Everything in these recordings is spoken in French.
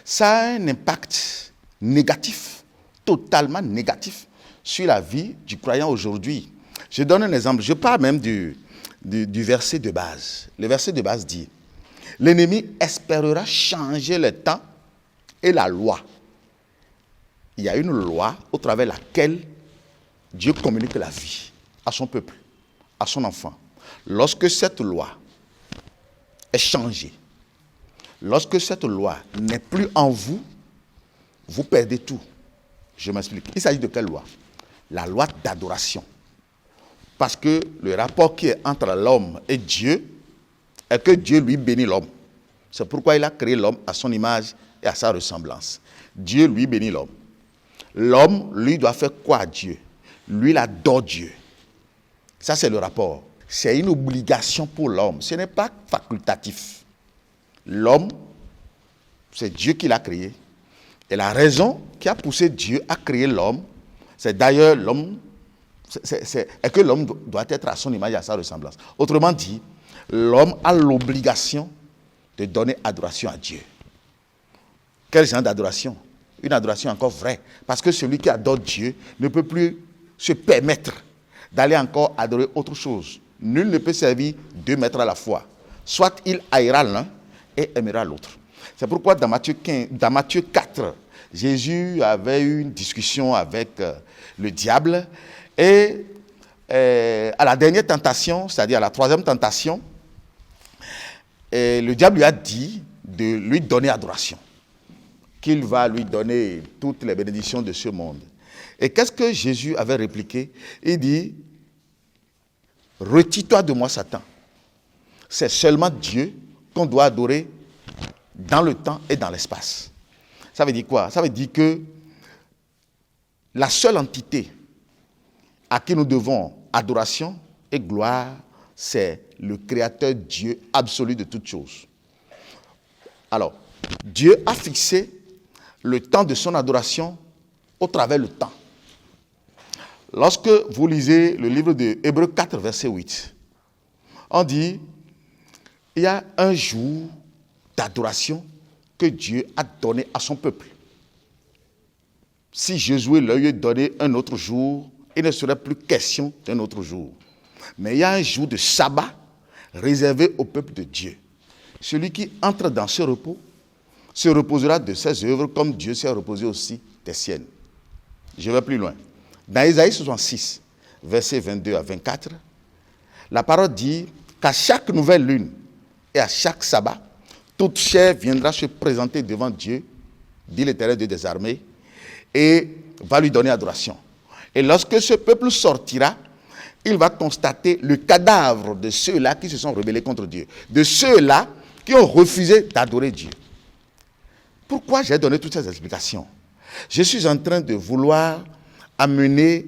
ça a un impact négatif, totalement négatif, sur la vie du croyant aujourd'hui. Je donne un exemple, je parle même du verset de base. Le verset de base dit, l'ennemi espérera changer le temps et la loi. Il y a une loi au travers de laquelle Dieu communique la vie à son peuple, à son enfant. Lorsque cette loi est changée, lorsque cette loi n'est plus en vous, vous perdez tout. Je m'explique. Il s'agit de quelle loi? La loi d'adoration. Parce que le rapport qui est entre l'homme et Dieu est que Dieu lui bénit l'homme. C'est pourquoi il a créé l'homme à son image et à sa ressemblance. Dieu lui bénit l'homme. L'homme, lui, doit faire quoi à Dieu? Lui, il adore Dieu. Ça, c'est le rapport. C'est une obligation pour l'homme. Ce n'est pas facultatif. L'homme, c'est Dieu qui l'a créé. Et la raison qui a poussé Dieu à créer l'homme, c'est d'ailleurs l'homme, est que l'homme doit être à son image et à sa ressemblance. Autrement dit, l'homme a l'obligation de donner adoration à Dieu. Quel genre d'adoration? Une adoration encore vraie. Parce que celui qui adore Dieu ne peut plus se permettre d'aller encore adorer autre chose. Nul ne peut servir 2 maîtres à la fois. Soit il haïra l'un et aimera l'autre. C'est pourquoi dans Matthieu 4, Jésus avait eu une discussion avec le diable. Et à la dernière tentation, c'est-à-dire à la 3e tentation, le diable lui a dit de lui donner adoration. Qu'il va lui donner toutes les bénédictions de ce monde. Et qu'est-ce que Jésus avait répliqué? Il dit, retire-toi de moi, Satan. C'est seulement Dieu qu'on doit adorer dans le temps et dans l'espace. Ça veut dire quoi? Ça veut dire que la seule entité à qui nous devons adoration et gloire, c'est le Créateur Dieu absolu de toutes choses. Alors, Dieu a fixé le temps de son adoration au travers le temps. Lorsque vous lisez le livre de Hébreux 4, verset 8, on dit, il y a un jour d'adoration que Dieu a donné à son peuple. Si Josué leur eût donné un autre jour, il ne serait plus question d'un autre jour. Mais il y a un jour de sabbat réservé au peuple de Dieu. Celui qui entre dans ce repos se reposera de ses œuvres comme Dieu s'est reposé aussi des siennes. Je vais plus loin. Dans Isaïe 66, versets 22 à 24, la parole dit qu'à chaque nouvelle lune et à chaque sabbat, toute chair viendra se présenter devant Dieu, dit l'Éternel Dieu des armées, et va lui donner adoration. Et lorsque ce peuple sortira, il va constater le cadavre de ceux-là qui se sont rebellés contre Dieu, de ceux-là qui ont refusé d'adorer Dieu. Pourquoi j'ai donné toutes ces explications? Je suis en train de vouloir amener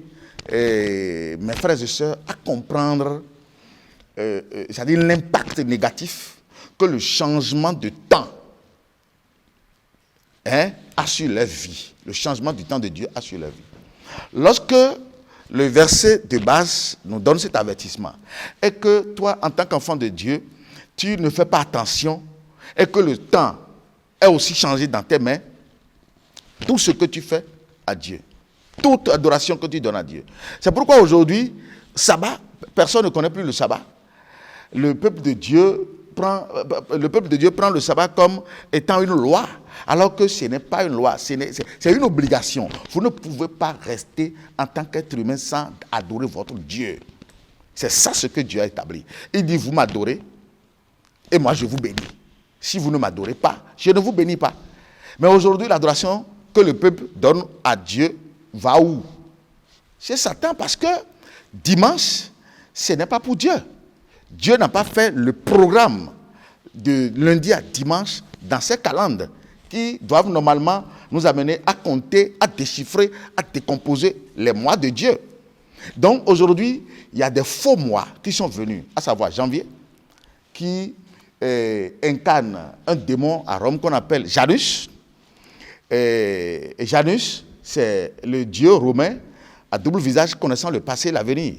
mes frères et sœurs à comprendre c'est-à-dire l'impact négatif que le changement de temps a sur leur vie. Le changement du temps de Dieu a sur leur vie. Lorsque le verset de base nous donne cet avertissement, et que toi, en tant qu'enfant de Dieu, tu ne fais pas attention, et que le temps est aussi changé dans tes mains, tout ce que tu fais à Dieu, toute adoration que tu donnes à Dieu. C'est pourquoi aujourd'hui, sabbat, personne ne connaît plus le sabbat. Le peuple de Dieu prend le sabbat comme étant une loi, alors que ce n'est pas une loi, c'est une obligation. Vous ne pouvez pas rester en tant qu'être humain sans adorer votre Dieu. C'est ça ce que Dieu a établi. Il dit, vous m'adorez, et moi je vous bénis. Si vous ne m'adorez pas, je ne vous bénis pas. Mais aujourd'hui, l'adoration que le peuple donne à Dieu va où? Chez Satan, parce que dimanche, ce n'est pas pour Dieu. Dieu n'a pas fait le programme de lundi à dimanche dans ses calendes qui doivent normalement nous amener à compter, à déchiffrer, à décomposer les mois de Dieu. Donc aujourd'hui, il y a des faux mois qui sont venus, à savoir janvier, qui incarne un démon à Rome qu'on appelle Janus. Et Janus, c'est le dieu romain à double visage connaissant le passé et l'avenir.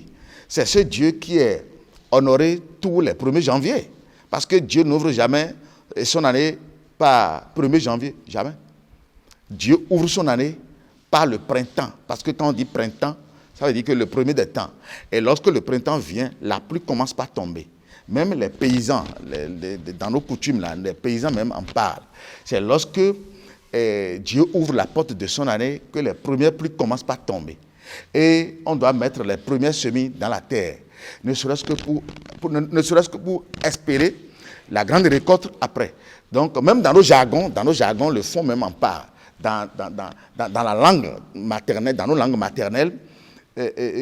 C'est ce Dieu qui est honoré tous les 1er janvier. Parce que Dieu n'ouvre jamais son année par 1er janvier, jamais. Dieu ouvre son année par le printemps. Parce que quand on dit printemps, ça veut dire que le premier des temps. Et lorsque le printemps vient, la pluie commence par tomber. Même les paysans, dans nos coutumes, là, les paysans même en parlent. C'est lorsque Dieu ouvre la porte de son année que les premières pluies commencent par tomber. Et on doit mettre les premières semis dans la terre, ne serait-ce que pour espérer la grande récolte après. Donc, même dans nos jargons, le fond même en parle. Dans la langue maternelle, dans nos langues maternelles,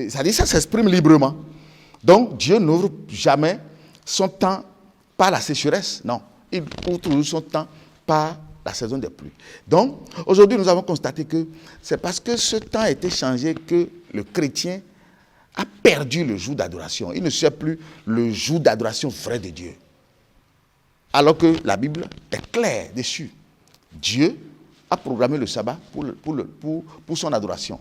ça dit ça s'exprime librement. Donc, Dieu n'ouvre jamais son temps par la sécheresse, non. Il ouvre toujours son temps par la saison des pluies. Donc, aujourd'hui, nous avons constaté que c'est parce que ce temps a été changé que le chrétien a perdu le jour d'adoration. Il ne sait plus le jour d'adoration vrai de Dieu. Alors que la Bible est claire dessus. Dieu a programmé le sabbat pour son adoration.